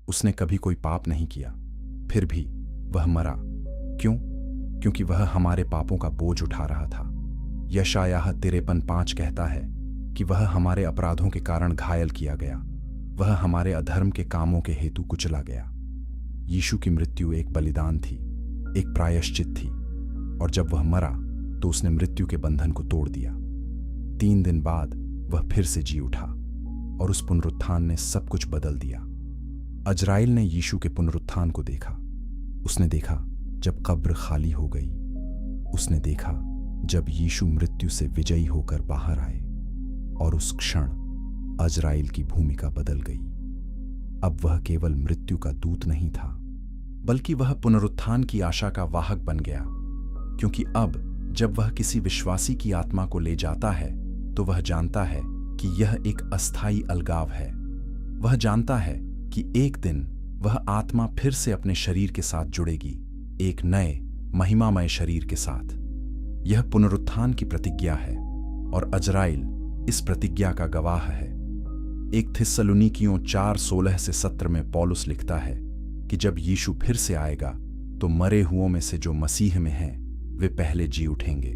उसने कभी कोई पाप नहीं किया, फिर भी वह मरा। क्यों? क्योंकि वह हमारे पापों का बोझ उठा रहा था। यशायाह 53:5 कहता है कि वह हमारे अपराधों के कारण घायल किया गया, वह हमारे अधर्म के कामों के हेतु कुचला गया। यीशु की मृत्यु एक बलिदान थी, एक प्रायश्चित थी, और जब वह मरा तो उसने मृत्यु के बंधन को तोड़ दिया। 3 दिन बाद वह फिर से जी उठा और उस पुनरुत्थान ने सब कुछ बदल दिया। अजराइल ने यीशु के पुनरुत्थान को देखा। उसने देखा जब कब्र खाली हो गई। उसने देखा जब यीशु मृत्यु से विजयी होकर बाहर आए, और उस क्षण अजराइल की भूमिका बदल गई। अब वह केवल मृत्यु का दूत नहीं था, बल्कि वह पुनरुत्थान की आशा का वाहक बन गया, क्योंकि अब जब वह किसी विश्वासी की आत्मा को ले जाता है तो वह जानता है कि यह एक अस्थायी अलगाव है। वह जानता है कि एक दिन वह आत्मा फिर से अपने शरीर के साथ जुड़ेगी, एक नए महिमामय शरीर के साथ। यह पुनरुत्थान की प्रतिज्ञा है, और अजराइल इस प्रतिज्ञा का गवाह है। 1 थिस्सलुनीकियों 4:16-17 में पौलुस लिखता है कि जब यीशु फिर से आएगा तो मरे हुओं में से जो मसीह में हैं वे पहले जी उठेंगे।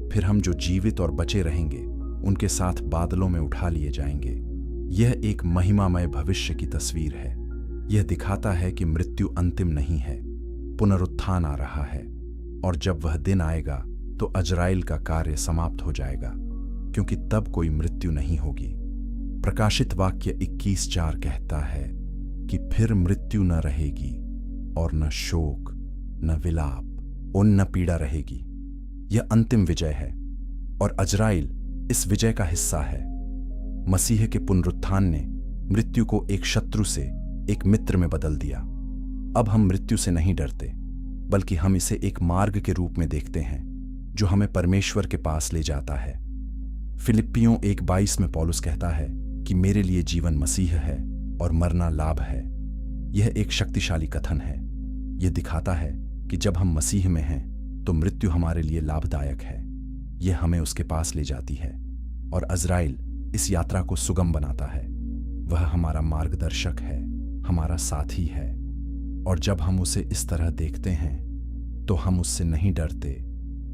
फिर हम जो जीवित और बचे रहेंगे उनके साथ बादलों में उठा लिए जाएंगे। यह एक महिमामय भविष्य की तस्वीर है। यह दिखाता है कि मृत्यु अंतिम नहीं है, पुनरुत्थान आ रहा है, और जब वह दिन आएगा तो अजराइल का कार्य समाप्त हो जाएगा, क्योंकि तब कोई मृत्यु नहीं होगी। प्रकाशित वाक्य 21:4 कहता है कि फिर मृत्यु न रहेगी, और न शोक, न विलाप और न पीड़ा रहेगी। यह अंतिम विजय है, और अजराइल इस विजय का हिस्सा है। मसीह के पुनरुत्थान ने मृत्यु को एक शत्रु से एक मित्र में बदल दिया। अब हम मृत्यु से नहीं डरते, बल्कि हम इसे एक मार्ग के रूप में देखते हैं जो हमें परमेश्वर के पास ले जाता है। फिलिप्पियों 1:22 में पौलुस कहता है कि मेरे लिए जीवन मसीह है और मरना लाभ है। यह एक शक्तिशाली कथन है। यह दिखाता है कि जब हम मसीह में हैं तो मृत्यु हमारे लिए लाभदायक है। यह हमें उसके पास ले जाती है, और अजराइल इस यात्रा को सुगम बनाता है। वह हमारा मार्गदर्शक है, हमारा साथी है, और जब हम उसे इस तरह देखते हैं तो हम उससे नहीं डरते,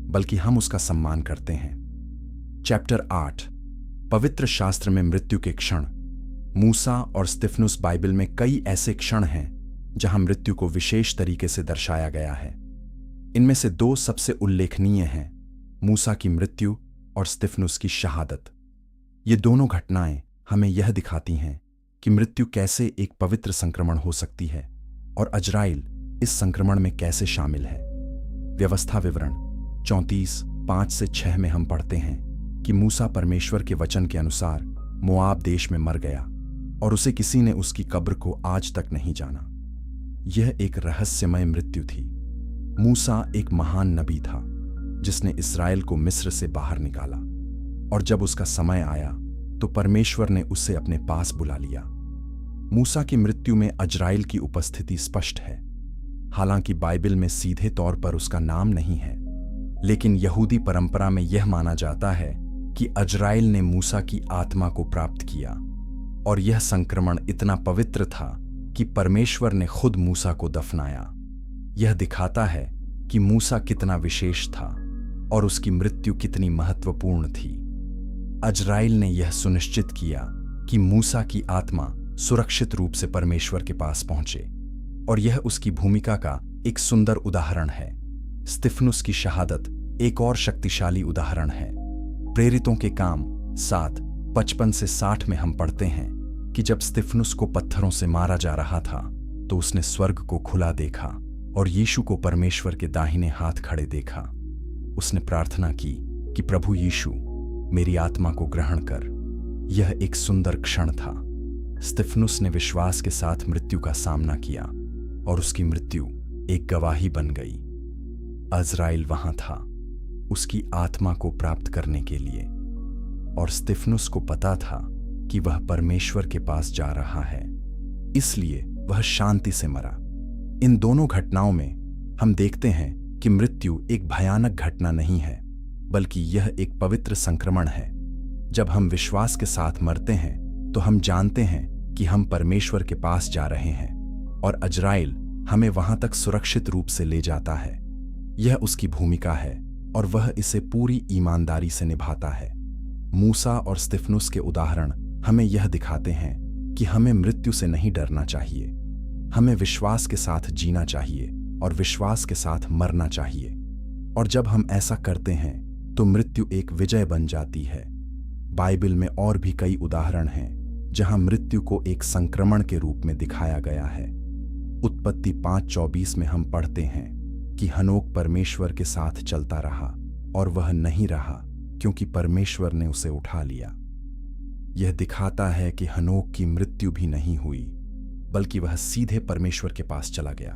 बल्कि हम उसका सम्मान करते हैं। चैप्टर 8, पवित्र शास्त्र में मृत्यु के क्षण। मूसा और स्तिफनुस बाइबल में कई ऐसे क्षण हैं जहां मृत्यु को विशेष तरीके से दर्शाया गया है। इनमें से 2 सबसे उल्लेखनीय हैं, मूसा की मृत्यु और स्तिफनुस की शहादत। ये दोनों घटनाएं हमें यह दिखाती हैं कि मृत्यु कैसे एक पवित्र संक्रमण हो सकती है और अजराइल इस संक्रमण में कैसे शामिल है। व्यवस्था विवरण 34:5-6 में हम पढ़ते हैं कि मूसा परमेश्वर के वचन के अनुसार मोआब देश में मर गया और उसे किसी ने उसकी कब्र को आज तक नहीं जाना। यह एक रहस्यमय मृत्यु थी। मूसा एक महान नबी था जिसने इस्राएल को मिस्र से बाहर निकाला, और जब उसका समय आया तो परमेश्वर ने उसे अपने पास बुला लिया। मूसा की मृत्यु में अजराइल की उपस्थिति स्पष्ट है। हालांकि बाइबल में सीधे तौर पर उसका नाम नहीं है, लेकिन यहूदी परंपरा में यह माना जाता है कि अजराइल ने मूसा की आत्मा को प्राप्त किया, और यह संक्रमण इतना पवित्र था कि परमेश्वर ने खुद मूसा को दफनाया। यह दिखाता है कि मूसा कितना विशेष था और उसकी मृत्यु कितनी महत्वपूर्ण थी। अजराइल ने यह सुनिश्चित किया कि मूसा की आत्मा सुरक्षित रूप से परमेश्वर के पास पहुंचे, और यह उसकी भूमिका का एक सुंदर उदाहरण है। स्तिफनुस की शहादत एक और शक्तिशाली उदाहरण है। प्रेरितों के काम 7:55-60 में हम पढ़ते हैं कि जब स्तिफनुस को पत्थरों से मारा जा रहा था तो उसने स्वर्ग को खुला देखा और यीशु को परमेश्वर के दाहिने हाथ खड़े देखा। उसने प्रार्थना की कि प्रभु यीशु, मेरी आत्मा को ग्रहण कर। यह एक सुंदर क्षण था। स्तिफनुस ने विश्वास के साथ मृत्यु का सामना किया और उसकी मृत्यु एक गवाही बन गई। अजराइल वहां था उसकी आत्मा को प्राप्त करने के लिए, और स्तिफनुस को पता था कि वह परमेश्वर के पास जा रहा है, इसलिए वह शांति से मरा। इन दोनों घटनाओं में हम देखते हैं कि मृत्यु एक भयानक घटना नहीं है, बल्कि यह एक पवित्र संक्रमण है। जब हम विश्वास के साथ मरते हैं तो हम जानते हैं कि हम परमेश्वर के पास जा रहे हैं, और अजराइल हमें वहां तक सुरक्षित रूप से ले जाता है। यह उसकी भूमिका है और वह इसे पूरी ईमानदारी से निभाता है। मूसा और स्तिफनुस के उदाहरण हमें यह दिखाते हैं कि हमें मृत्यु से नहीं डरना चाहिए। हमें विश्वास के साथ जीना चाहिए और विश्वास के साथ मरना चाहिए, और जब हम ऐसा करते हैं तो मृत्यु एक विजय बन जाती है। बाइबल में और भी कई उदाहरण हैं जहां मृत्यु को एक संक्रमण के रूप में दिखाया गया है। उत्पत्ति 5:24 में हम पढ़ते हैं कि हनोक परमेश्वर के साथ चलता रहा और वह नहीं रहा क्योंकि परमेश्वर ने उसे उठा लिया। यह दिखाता है कि हनोक की मृत्यु भी नहीं हुई, बल्कि वह सीधे परमेश्वर के पास चला गया।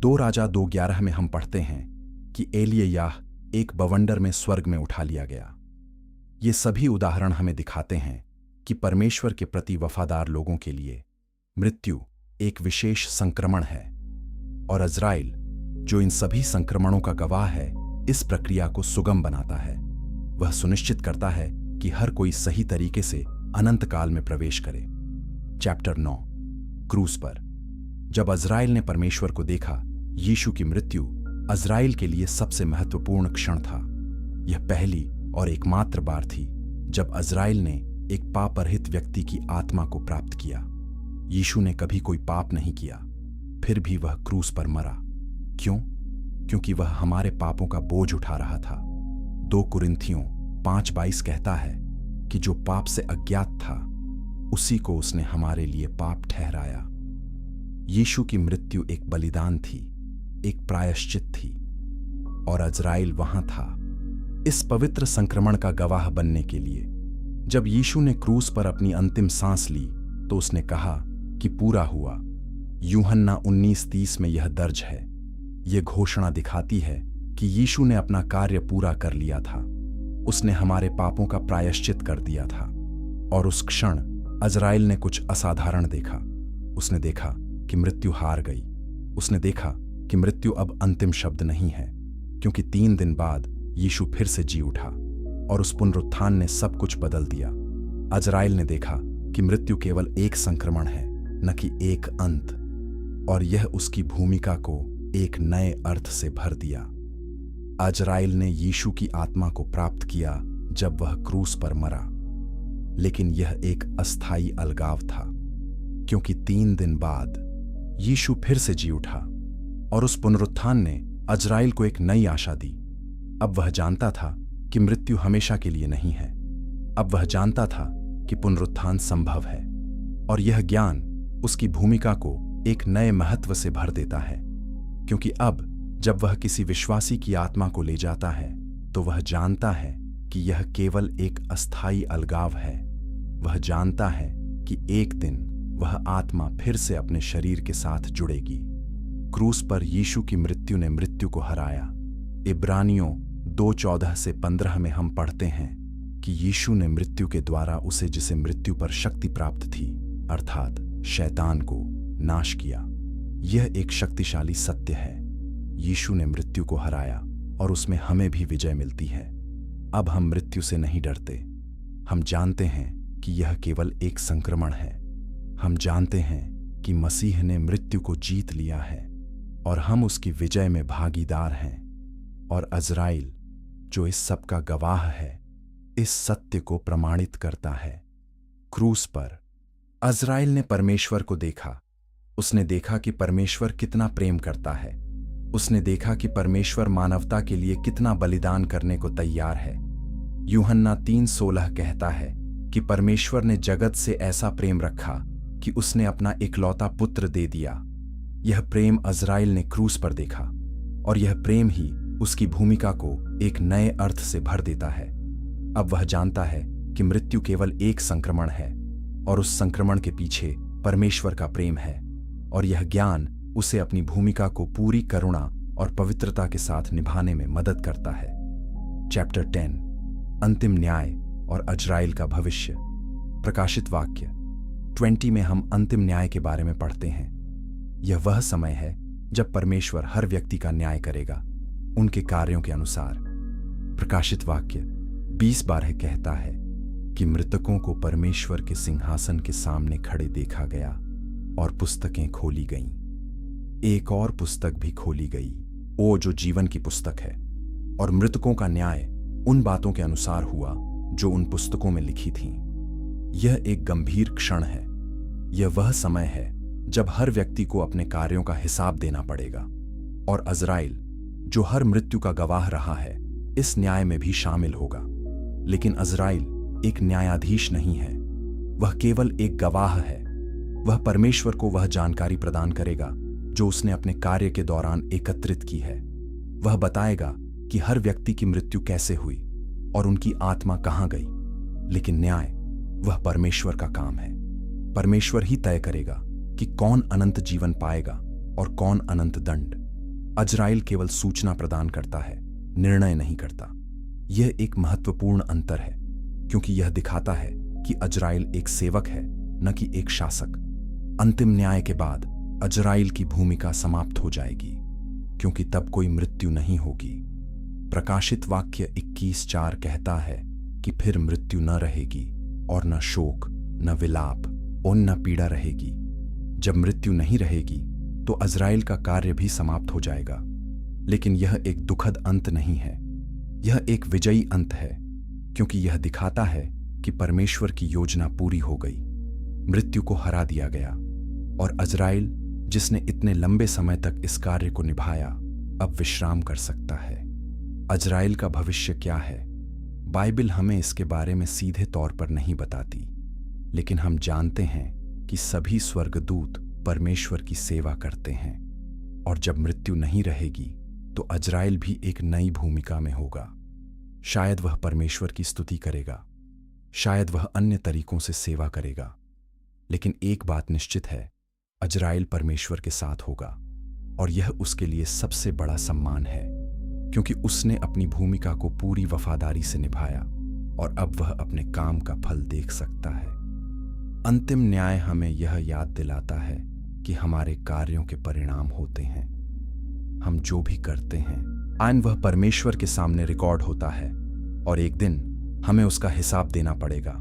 2 राजा 2:11 में हम पढ़ते हैं कि एलिय्याह एक बवंडर में स्वर्ग में उठा लिया गया। ये सभी उदाहरण हमें दिखाते हैं कि परमेश्वर के प्रति वफादार लोगों के लिए मृत्यु एक विशेष संक्रमण है, और अजराइल, जो इन सभी संक्रमणों का गवाह है, इस प्रक्रिया को सुगम बनाता है। वह सुनिश्चित करता है कि हर कोई सही तरीके से अनंत काल में प्रवेश करे। चैप्टर 9, क्रूस पर। जब अजराइल ने परमेश्वर को देखा, यीशु की मृत्यु अजराइल के लिए सबसे महत्वपूर्ण क्षण था। यह पहली और एकमात्र बार थी जब अजराइल ने एक पापरहित व्यक्ति की आत्मा को प्राप्त किया। यीशु ने कभी कोई पाप नहीं किया, फिर भी वह क्रूस पर मरा। क्यों? क्योंकि वह हमारे पापों का बोझ उठा रहा था। 2 कुरिन्थियों 5:22 कहता है कि जो पाप से अज्ञात था उसी को उसने हमारे लिए पाप ठहराया। यीशु की मृत्यु एक बलिदान थी, एक प्रायश्चित थी, और अजराइल वहां था इस पवित्र संक्रमण का गवाह बनने के लिए। जब यीशु ने क्रूस पर अपनी अंतिम सांस ली तो उसने कहा कि पूरा हुआ। यूहन्ना 19:30 में यह दर्ज है। यह घोषणा दिखाती है कि यीशु ने अपना कार्य पूरा कर लिया था। उसने हमारे पापों का प्रायश्चित कर दिया था। और उस क्षण अजराइल ने कुछ असाधारण देखा। उसने देखा कि मृत्यु हार गई। उसने देखा कि मृत्यु अब अंतिम शब्द नहीं है, क्योंकि 3 दिन बाद यीशु फिर से जी उठा और उस पुनरुत्थान ने सब कुछ बदल दिया। अजराइल ने देखा कि मृत्यु केवल एक संक्रमण है, न कि एक अंत, और यह उसकी भूमिका को एक नए अर्थ से भर दिया। अजराइल ने यीशु की आत्मा को प्राप्त किया जब वह क्रूस पर मरा, लेकिन यह एक अस्थायी अलगाव था, क्योंकि 3 दिन बाद यीशु फिर से जी उठा और उस पुनरुत्थान ने अजराइल को एक नई आशा दी। अब वह जानता था कि मृत्यु हमेशा के लिए नहीं है। अब वह जानता था कि पुनरुत्थान संभव है, और यह ज्ञान उसकी भूमिका को एक नए महत्व से भर देता है, क्योंकि अब जब वह किसी विश्वासी की आत्मा को ले जाता है तो वह जानता है कि यह केवल एक अस्थायी अलगाव है। वह जानता है कि एक दिन वह आत्मा फिर से अपने शरीर के साथ जुड़ेगी। क्रूस पर यीशु की मृत्यु ने मृत्यु को हराया। इब्रानियों 2:14 से 15 में हम पढ़ते हैं कि यीशु ने मृत्यु के द्वारा उसे जिसे मृत्यु पर शक्ति प्राप्त थी, अर्थात शैतान को नाश किया। यह एक शक्तिशाली सत्य है। यीशु ने मृत्यु को हराया और उसमें हमें भी विजय मिलती है। अब हम मृत्यु से नहीं डरते। हम जानते हैं कि यह केवल एक संक्रमण है। हम जानते हैं कि मसीह ने मृत्यु को जीत लिया है और हम उसकी विजय में भागीदार हैं। और अज़राइल, जो इस सब का गवाह है, इस सत्य को प्रमाणित करता है। क्रूस पर अज़राइल ने परमेश्वर को देखा। उसने देखा कि परमेश्वर कितना प्रेम करता है। उसने देखा कि परमेश्वर मानवता के लिए कितना बलिदान करने को तैयार है। यूहन्ना 3:16 कहता है कि परमेश्वर ने जगत से ऐसा प्रेम रखा कि उसने अपना इकलौता पुत्र दे दिया। यह प्रेम अज़राइल ने क्रूस पर देखा, और यह प्रेम ही उसकी भूमिका को एक नए अर्थ से भर देता है। अब वह जानता है कि मृत्यु केवल एक संक्रमण है, और उस संक्रमण के पीछे परमेश्वर का प्रेम है, और यह ज्ञान उसे अपनी भूमिका को पूरी करुणा और पवित्रता के साथ निभाने में मदद करता है। चैप्टर 10, अंतिम न्याय और अज़राइल का भविष्य। प्रकाशित वाक्य 20 में हम अंतिम न्याय के बारे में पढ़ते हैं। यह वह समय है जब परमेश्वर हर व्यक्ति का न्याय करेगा उनके कार्यों के अनुसार। प्रकाशित वाक्य 20:12 कहता है कि मृतकों को परमेश्वर के सिंहासन के सामने खड़े देखा गया और पुस्तकें खोली गईं। एक और पुस्तक भी खोली गई, वो जो जीवन की पुस्तक है, और मृतकों का न्याय उन बातों के अनुसार हुआ जो उन पुस्तकों में लिखी थीं। यह एक गंभीर क्षण है। यह वह समय है जब हर व्यक्ति को अपने कार्यों का हिसाब देना पड़ेगा, और अज़राइल, जो हर मृत्यु का गवाह रहा है, इस न्याय में भी शामिल होगा। लेकिन अज़राइल एक न्यायाधीश नहीं है, वह केवल एक गवाह है। वह परमेश्वर को वह जानकारी प्रदान करेगा जो उसने अपने कार्य के दौरान एकत्रित की है। वह बताएगा कि हर व्यक्ति की मृत्यु कैसे हुई और उनकी आत्मा कहां गई। लेकिन न्याय वह परमेश्वर का काम है। परमेश्वर ही तय करेगा कि कौन अनंत जीवन पाएगा और कौन अनंत दंड। अज़राइल केवल सूचना प्रदान करता है, निर्णय नहीं करता। यह एक महत्वपूर्ण अंतर है, क्योंकि यह दिखाता है कि अज़राइल एक सेवक है, न कि एक शासक। अंतिम न्याय के बाद अज़राइल की भूमिका समाप्त हो जाएगी, क्योंकि तब कोई मृत्यु नहीं होगी। प्रकाशित वाक्य 21:4 कहता है कि फिर मृत्यु न रहेगी, और न शोक, न विलाप और न पीड़ा रहेगी। जब मृत्यु नहीं रहेगी तो अज़राइल का कार्य भी समाप्त हो जाएगा। लेकिन यह एक दुखद अंत नहीं है, यह एक विजयी अंत है, क्योंकि यह दिखाता है कि परमेश्वर की योजना पूरी हो गई। मृत्यु को हरा दिया गया, और अज़राइल, जिसने इतने लंबे समय तक इस कार्य को निभाया, अब विश्राम कर सकता है। अज़राइल का भविष्य क्या है? बाइबल हमें इसके बारे में सीधे तौर पर नहीं बताती, लेकिन हम जानते हैं कि सभी स्वर्गदूत परमेश्वर की सेवा करते हैं, और जब मृत्यु नहीं रहेगी तो अज़राइल भी एक नई भूमिका में होगा। शायद वह परमेश्वर की स्तुति करेगा, शायद वह अन्य तरीकों से सेवा करेगा, लेकिन एक बात निश्चित है, अज़राइल परमेश्वर के साथ होगा, और यह उसके लिए सबसे बड़ा सम्मान है, क्योंकि उसने अपनी भूमिका को पूरी वफादारी से निभाया, और अब वह अपने काम का फल देख सकता है। अंतिम न्याय हमें यह याद दिलाता है कि हमारे कार्यों के परिणाम होते हैं। हम जो भी करते हैं, आइन वह परमेश्वर के सामने रिकॉर्ड होता है, और एक दिन हमें उसका हिसाब देना पड़ेगा।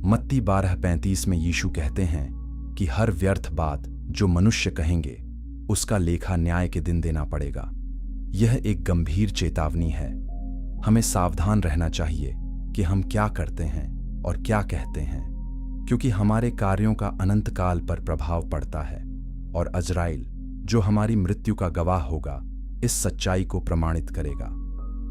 मत्ती 12:35 में यीशु कहते हैं कि हर व्यर्थ बात जो मनुष्य कहेंगे, उसका लेखा न्याय के दिन देना पड़ेगा। यह एक गंभीर चेतावनी है। हमें सावधान रहना चाहिए कि हम क्या करते हैं और क्या कहते हैं, क्योंकि हमारे कार्यों का अनंत काल पर प्रभाव पड़ता है, और अज़राइल, जो हमारी मृत्यु का गवाह होगा, इस सच्चाई को प्रमाणित करेगा।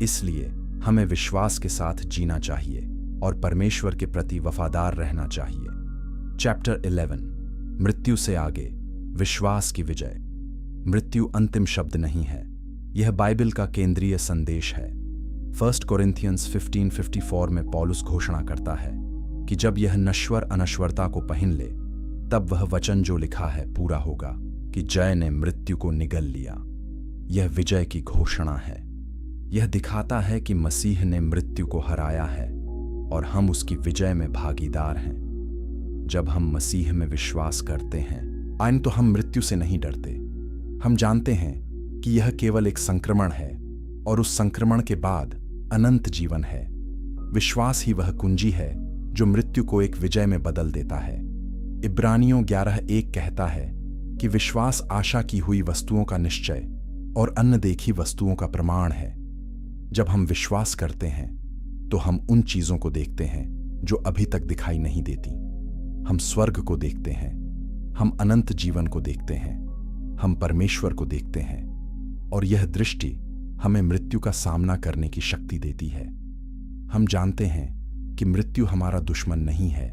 इसलिए हमें विश्वास के साथ जीना चाहिए और परमेश्वर के प्रति वफादार रहना चाहिए। चैप्टर 11, मृत्यु से आगे विश्वास की विजय। मृत्यु अंतिम शब्द नहीं है, यह बाइबल का केंद्रीय संदेश है। 1 कोरिन्थियंस 15:54 में पौलुस घोषणा करता है कि जब यह नश्वर अनश्वरता को पहन ले, तब वह वचन जो लिखा है पूरा होगा कि जय ने मृत्यु को निगल लिया। यह विजय की घोषणा है। यह दिखाता है कि मसीह ने मृत्यु को हराया है और हम उसकी विजय में भागीदार हैं। जब हम मसीह में विश्वास करते हैं तो हम मृत्यु से नहीं डरते। हम जानते हैं कि यह केवल एक संक्रमण है और उस संक्रमण के बाद अनंत जीवन है। विश्वास ही वह कुंजी है जो मृत्यु को एक विजय में बदल देता है। इब्रानियों 11:1 कहता है कि विश्वास आशा की हुई वस्तुओं का निश्चय और अनदेखी वस्तुओं का प्रमाण है। जब हम विश्वास करते हैं तो हम उन चीजों को देखते हैं जो अभी तक दिखाई नहीं देती। हम स्वर्ग को देखते हैं, हम अनंत जीवन को देखते हैं, हम परमेश्वर को देखते हैं, और यह दृष्टि हमें मृत्यु का सामना करने की शक्ति देती है। हम जानते हैं कि मृत्यु हमारा दुश्मन नहीं है,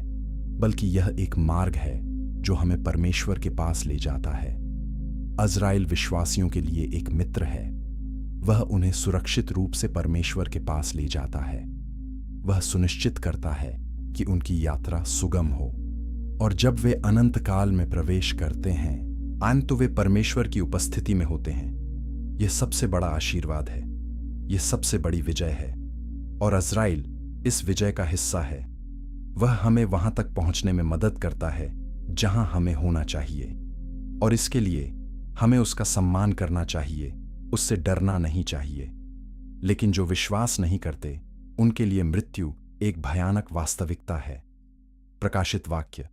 बल्कि यह एक मार्ग है जो हमें परमेश्वर के पास ले जाता है। अज़राइल विश्वासियों के लिए एक मित्र है। वह उन्हें सुरक्षित रूप से परमेश्वर के पास ले जाता है। वह सुनिश्चित करता है कि उनकी यात्रा सुगम हो, और जब वे अनंत काल में प्रवेश करते हैं तो वे परमेश्वर की उपस्थिति में होते हैं। यह सबसे बड़ा आशीर्वाद है, यह सबसे बड़ी विजय है, और अज़राइल इस विजय का हिस्सा है। वह हमें वहां तक पहुंचने में मदद करता है जहां हमें होना चाहिए, और इसके लिए हमें उसका सम्मान करना चाहिए, उससे डरना नहीं चाहिए। लेकिन जो विश्वास नहीं करते उनके लिए मृत्यु एक भयानक वास्तविकता है। प्रकाशित वाक्य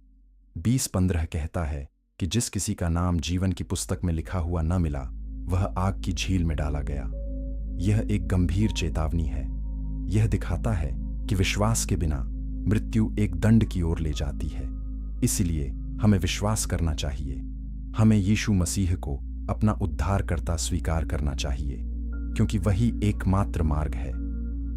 20:15 कहता है कि जिस किसी का नाम जीवन की पुस्तक में लिखा हुआ न मिला, वह आग की झील में डाला गया। यह एक गंभीर चेतावनी है। यह दिखाता है कि विश्वास के बिना मृत्यु एक दंड की ओर ले जाती है। इसलिए हमें विश्वास करना चाहिए। हमें यीशु मसीह को अपना उद्धारकर्ता स्वीकार करना चाहिए, क्योंकि वही एकमात्र मार्ग है।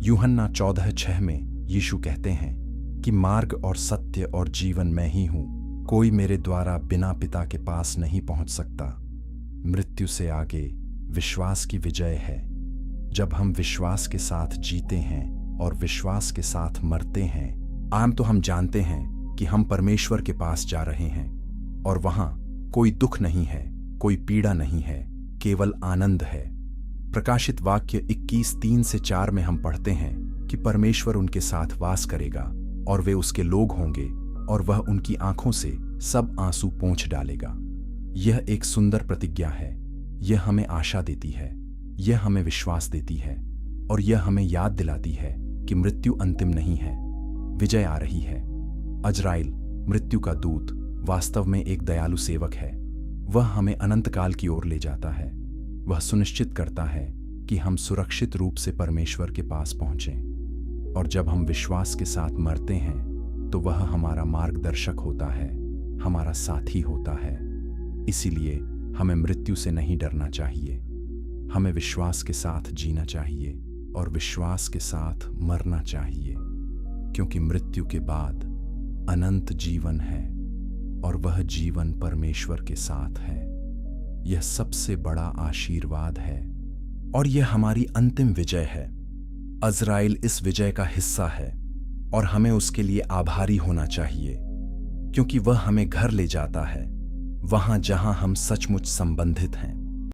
यूहन्ना 14:6 में यीशु कहते हैं कि मार्ग और सत्य और जीवन मैं ही हूं, कोई मेरे द्वारा बिना पिता के पास नहीं पहुंच सकता। मृत्यु से आगे विश्वास की विजय है। जब हम विश्वास के साथ जीते हैं और विश्वास के साथ मरते हैं तो हम जानते हैं कि हम परमेश्वर के पास जा रहे हैं, और वहां कोई दुख नहीं है, कोई पीड़ा नहीं है, केवल आनंद है। प्रकाशित वाक्य 21:3-4 में हम पढ़ते हैं कि परमेश्वर उनके साथ वास करेगा और वे उसके लोग होंगे, और वह उनकी आंखों से सब आंसू पोंछ डालेगा। यह एक सुंदर प्रतिज्ञा है। यह हमें आशा देती है, यह हमें विश्वास देती है, और यह हमें याद दिलाती है कि मृत्यु अंतिम नहीं है, विजय आ रही है। अज़राइल, मृत्यु का दूत, वास्तव में एक दयालु सेवक है। वह हमें अनंत काल की ओर ले जाता है। वह सुनिश्चित करता है कि हम सुरक्षित रूप से परमेश्वर के पास पहुंचें, और जब हम विश्वास के साथ मरते हैं तो वह हमारा मार्गदर्शक होता है, हमारा साथी होता है। इसीलिए हमें मृत्यु से नहीं डरना चाहिए। हमें विश्वास के साथ जीना चाहिए और विश्वास के साथ मरना चाहिए, क्योंकि मृत्यु के बाद अनंत जीवन है, और वह जीवन परमेश्वर के साथ है। यह सबसे बड़ा आशीर्वाद है, और यह हमारी अंतिम विजय है। अज़राइल इस विजय का हिस्सा है, और हमें उसके लिए आभारी होना चाहिए, क्योंकि वह हमें घर ले जाता है, वहां जहां हम सचमुच संबंधित हैं।